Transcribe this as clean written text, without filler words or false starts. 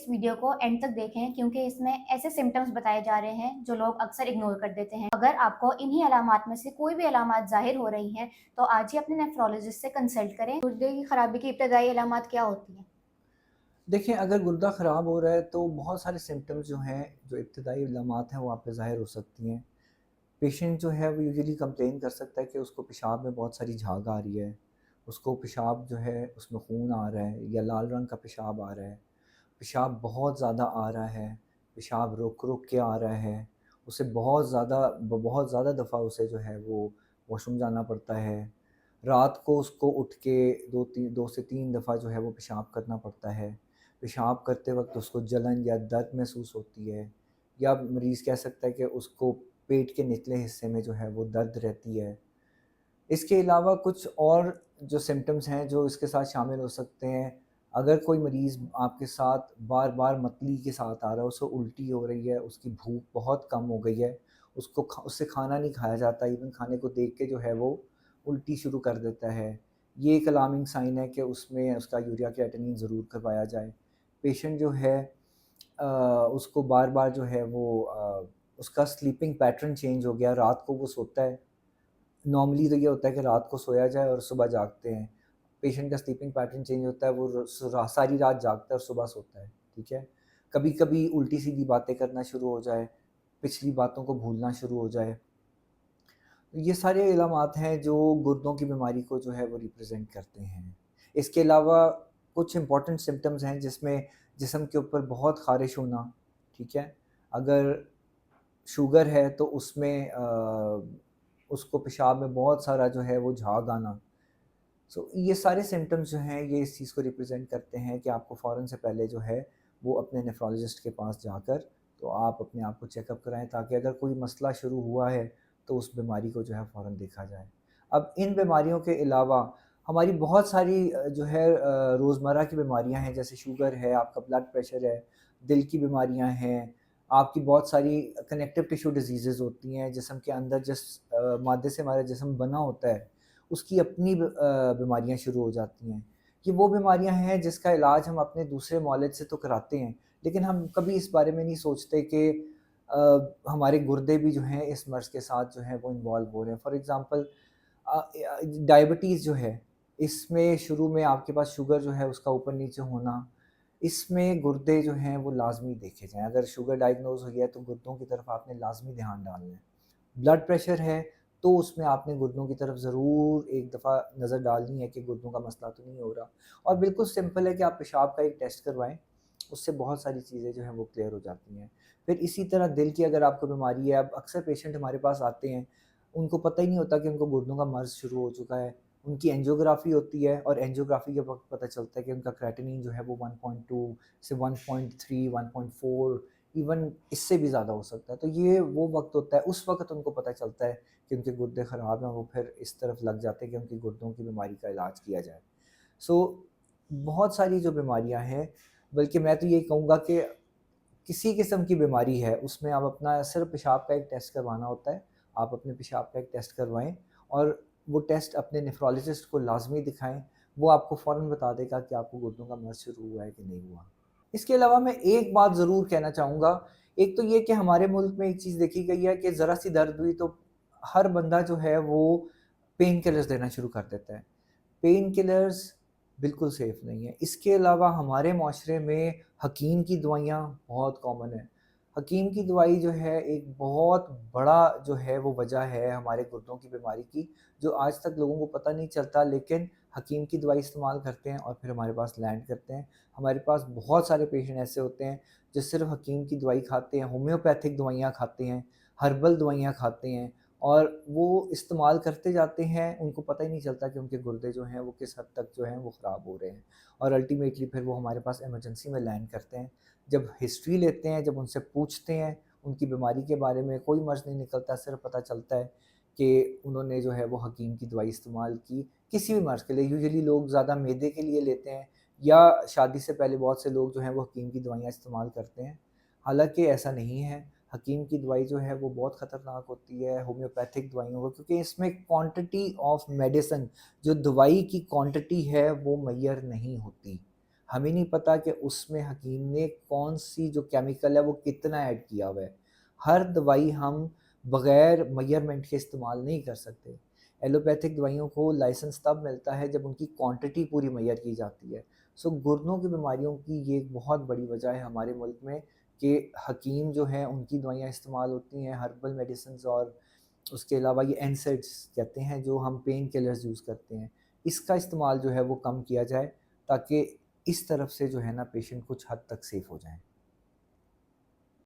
इस वीडियो को एंड तक देखें क्योंकि इसमें ऐसे सिम्टम्स बताए जा रहे हैं जो लोग अक्सर इग्नोर कर देते हैं। अगर आपको इन्हीं अलामात में से कोई भी अलामात ज़ाहिर हो रही हैं तो आज ही अपने नेफ्रोलॉजिस्ट से कंसल्ट करें। गुर्दे की खराबी की इब्तदाई अलामात क्या होती हैं? देखिए, अगर गुर्दा ख़राब हो रहा है तो बहुत सारे सिम्पटम्स जो हैं, जो इब्तदाई अलामात हैं, वो आप पे ज़ाहिर हो सकती हैं। पेशेंट जो है वो यूजुअली कंप्लेन कर सकता है कि उसको पेशाब में बहुत सारी झाग आ रही है, उसको पेशाब जो है उसमें खून आ रहा है या लाल रंग का पेशाब आ रहा है, पेशाब बहुत ज़्यादा आ रहा है, पेशाब रुक-रुक के आ रहा है, उसे बहुत ज़्यादा दफ़ा उसे जो है वो वॉशरूम जाना पड़ता है। रात को उसको उठ के 2 से 3 दफ़ा जो है वो पेशाब करना पड़ता है। पेशाब करते वक़्त उसको जलन या दर्द महसूस होती है, या मरीज़ कह सकता है कि उसको पेट के निचले हिस्से में जो है वो दर्द रहती है। इसके अलावा कुछ और जो सिम्पटम्स हैं जो इसके साथ शामिल हो सकते हैं, अगर कोई मरीज़ आपके साथ बार-बार मतली के साथ आ रहा है, उसे उल्टी हो रही है, उसकी भूख बहुत कम हो गई है, उससे खाना नहीं खाया जाता, इवन खाने को देख के जो है वो उल्टी शुरू कर देता है। ये एक अलार्मिंग साइन है कि उसमें उसका यूरिया क्रिएटिनिन ज़रूर करवाया जाए। पेशेंट जो है अ, उसको बार-बार जो है वो उसका स्लीपिंग पैटर्न चेंज हो गया, रात को वो सोता है। नॉर्मली तो ये होता है कि रात को सोया जाए और सुबह जागते हैं। पेशेंट का स्लीपिंग पैटर्न चेंज होता है, वो सारी रात जागता है और सुबह सोता है, ठीक है? कभी-कभी उल्टी-सीधी बातें करना शुरू हो जाए, पिछली बातों को भूलना शुरू हो जाए। ये सारे इलामात हैं जो गुर्दों की बीमारी को जो है वो रिप्रेज़ेंट करते हैं। इसके अलावा कुछ इम्पोर्टेंट सिम्पटम्स हैं जिसमें जिस्म के ऊपर बहुत ख़ारिश होना, ठीक है? अगर शुगर है तो उसमें उसको पेशाब में बहुत सारा जो है वो झाग आना। सो ये सारे सिम्पटम्स जो हैं ये इस चीज़ को रिप्रेजेंट करते हैं कि आपको फ़ौरन से पहले जो है वो अपने नेफ्रोलॉजिस्ट के पास जाकर तो आप अपने आप को चेकअप कराएँ, ताकि अगर कोई मसला शुरू हुआ है तो उस बीमारी को जो है फ़ौरन देखा जाए। अब इन बीमारियों के अलावा हमारी बहुत सारी जो है रोज़मर्रा की बीमारियाँ हैं, जैसे शुगर है, आपका ब्लड प्रेशर है, दिल की बीमारियाँ हैं, आपकी बहुत सारी कनेक्टिव टिश्यू डिज़ीज़ेज़ होती हैं। जिस्म के अंदर जिस मादे से हमारा जिस्म बना होता है, उसकी अपनी बीमारियाँ शुरू हो जाती हैं। ये वो बीमारियाँ हैं जिसका इलाज हम अपने दूसरे मौलिद से तो कराते हैं, लेकिन हम कभी इस बारे में नहीं सोचते कि हमारे गुर्दे भी जो हैं इस मर्ज़ के साथ जो हैं वो इन्वॉल्व हो रहे हैं। फॉर एग्ज़ाम्पल डायबिटीज़ जो है, इसमें शुरू में आपके पास शुगर जो है उसका ऊपर-नीचे होना, इसमें गुर्दे जो हैं वो लाज़मी देखे जाएँ। अगर शुगर डायग्नोज़ हो गया है तो गुर्दों की तरफ आपने लाज़मी ध्यान डालना है। ब्लड प्रेशर है, तो उसमें आपने गुर्दों की तरफ ज़रूर एक दफ़ा नज़र डालनी है कि गुर्दों का मसला तो नहीं हो रहा। और बिल्कुल सिंपल है कि आप पेशाब का एक टेस्ट करवाएँ, उससे बहुत सारी चीज़ें जो हैं वो क्लियर हो जाती हैं। फिर इसी तरह दिल की अगर आपको बीमारी है, अब अक्सर पेशेंट हमारे पास आते हैं, उनको पता ही नहीं होता कि उनको गुर्दों का मर्ज़ शुरू हो चुका है। उनकी एंजियोग्राफ़ी होती है और एंजियोग्राफ़ी के वक़्त पता चलता है कि उनका क्रेटिनिन जो है वो 1.2 से 1.3, 1.4, इवन इससे भी ज़्यादा हो सकता है। तो ये वो वक़्त होता है, उस वक़्त उनको पता चलता है कि उनके गुर्दे ख़राब हैं, वो फिर इस तरफ लग जाते हैं कि उनकी गुर्दों की बीमारी का इलाज किया जाए। सो बहुत सारी जो बीमारियाँ हैं, बल्कि मैं तो यही कहूँगा कि किसी किस्म की बीमारी है, उसमें आप अपना सिर्फ़ पेशाब का एक टेस्ट करवाना होता है। आप अपने पेशाब का एक टेस्ट करवाएँ और वो टेस्ट अपने नेफ्रोलॉजिस्ट को लाज़मी दिखाएँ। वो आपको फ़ौरन बता देगा कि आपको गुर्दों का मर्ज़ शुरू हुआ है कि नहीं हुआ। इसके अलावा मैं एक बात ज़रूर कहना चाहूँगा, एक तो ये कि हमारे मुल्क में एक चीज़ देखी गई है कि ज़रा-सी दर्द हुई तो हर बंदा जो है वो पेन किलर्स देना शुरू कर देता है। पेन किलर्स बिल्कुल सेफ़ नहीं है। इसके अलावा हमारे माशरे में हकीम की दवाइयाँ बहुत कॉमन है। हकीम की दवाई जो है एक बहुत बड़ा जो है वो वजह है हमारे गुर्दों की बीमारी की, जो आज तक लोगों को पता नहीं चलता, लेकिन हकीम की दवाई इस्तेमाल करते हैं और फिर हमारे पास लैंड करते हैं। हमारे पास बहुत सारे पेशेंट ऐसे होते हैं जो सिर्फ़ हकीम की दवाई खाते हैं, होम्योपैथिक दवाइयाँ खाते हैं, हर्बल दवाइयाँ खाते हैं और वो इस्तेमाल करते जाते हैं, उनको पता ही नहीं चलता कि उनके गुर्दे जो हैं वो किस हद तक जो हैं वो ख़राब हो रहे हैं और अल्टीमेटली फिर वो हमारे पास इमरजेंसी में लैंड करते हैं। जब हिस्ट्री लेते हैं, जब उनसे पूछते हैं उनकी बीमारी के बारे में, कोई मर्ज़ नहीं निकलता, सिर्फ़ पता चलता है कि उन्होंने जो है वो हकीम की दवाई इस्तेमाल की, किसी भी मर्ज़ के लिए। यूजुअली लोग ज़्यादा मैदे के लिए लेते हैं या शादी से पहले बहुत से लोग जो हैं वो हकीम की दवाइयाँ इस्तेमाल करते हैं। हालाँकि ऐसा नहीं है, हकीम की दवाई जो है वो बहुत ख़तरनाक होती है होम्योपैथिक दवाइयों को, क्योंकि इसमें क्वांटिटी ऑफ मेडिसिन, जो दवाई की क्वांटिटी है वो मुय्यर नहीं होती। ہمیں نہیں پتہ کہ اس میں حکیم نے کون سی جو کیمیکل ہے وہ کتنا ایڈ کیا ہوا ہے. ہر دوائی ہم بغیر میئرمنٹ کے استعمال نہیں کر سکتے. ایلوپیتھک دوائیوں کو لائسنس تب ملتا ہے جب ان کی کوانٹٹی پوری میئر کی جاتی ہے. سو گردوں کی بیماریوں کی یہ ایک بہت بڑی وجہ ہے ہمارے ملک میں کہ حکیم جو ہیں ان کی دوائیاں استعمال ہوتی ہیں ہربل میڈیسنز، اور اس کے علاوہ یہ اینسائڈس کہتے ہیں جو ہم پین کلرز یوز کرتے ہیں، اس کا استعمال جو ہے وہ کم کیا جائے تاکہ اس طرف سے جو ہے نا پیشنٹ کچھ حد تک سیف ہو جائیں.